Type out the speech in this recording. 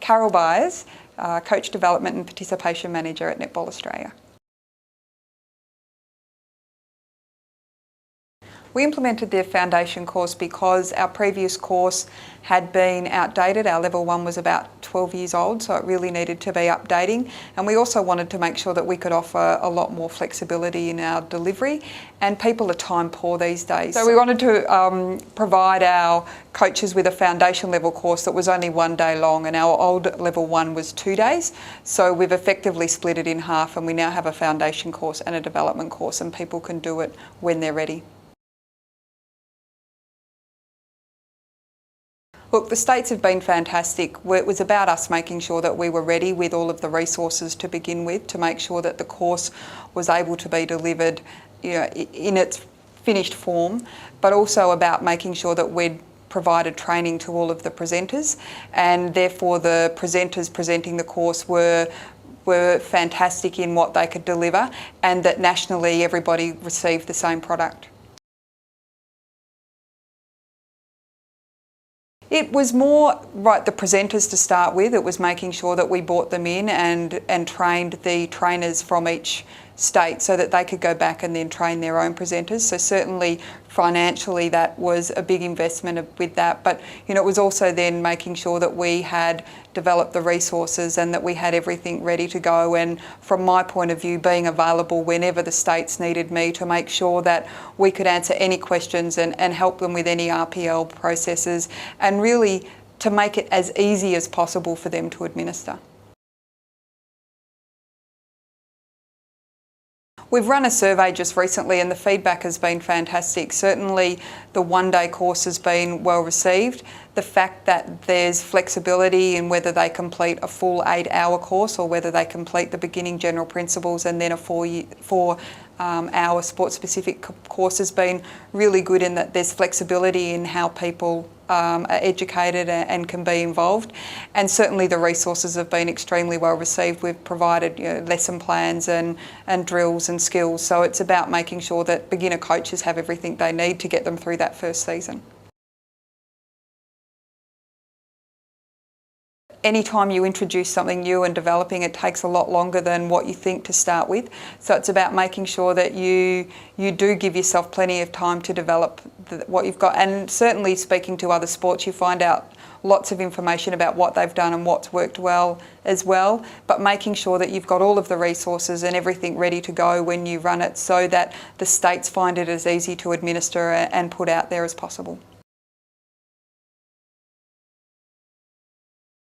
Carol Byers, Coach Development and Participation Manager at Netball Australia. We implemented the foundation course because our previous course had been outdated. Our level 1 was about 12 years old, so it really needed to be updating. And we also wanted to make sure that we could offer a lot more flexibility in our delivery, and people are time poor these days. So we wanted to provide our coaches with a foundation level course that was only 1 day long, and our old level 1 was 2 days. So we've effectively split it in half, and we now have a foundation course and a development course, and people can do it when they're ready. Look, the states have been fantastic. It was about us making sure that we were ready with all of the resources to begin with, to make sure that the course was able to be delivered, in its finished form, but also about making sure that we'd provided training to all of the presenters, and therefore the presenters presenting the course were fantastic in what they could deliver, and that nationally everybody received the same product. It was more the presenters to start with. It was making sure that we brought them in and trained the trainers from each state so that they could go back and then train their own presenters. So certainly financially that was a big investment with that, but it was also then making sure that we had developed the resources and that we had everything ready to go, and from my point of view, being available whenever the states needed me to make sure that we could answer any questions and help them with any RPL processes, and really to make it as easy as possible for them to administer. We've run a survey just recently and the feedback has been fantastic. Certainly the 1 day course has been well received. The fact that there's flexibility in whether they complete a full 8-hour course or whether they complete the beginning general principles and then a 4-hour sport specific course has been really good, in that there's flexibility in how people are educated and can be involved, and certainly the resources have been extremely well received. We've provided lesson plans and drills and skills, so it's about making sure that beginner coaches have everything they need to get them through that first season. Anytime you introduce something new and developing, it takes a lot longer than what you think to start with. So it's about making sure that you do give yourself plenty of time to develop what you've got. And certainly speaking to other sports, you find out lots of information about what they've done and what's worked well as well. But making sure that you've got all of the resources and everything ready to go when you run it, so that the states find it as easy to administer and put out there as possible.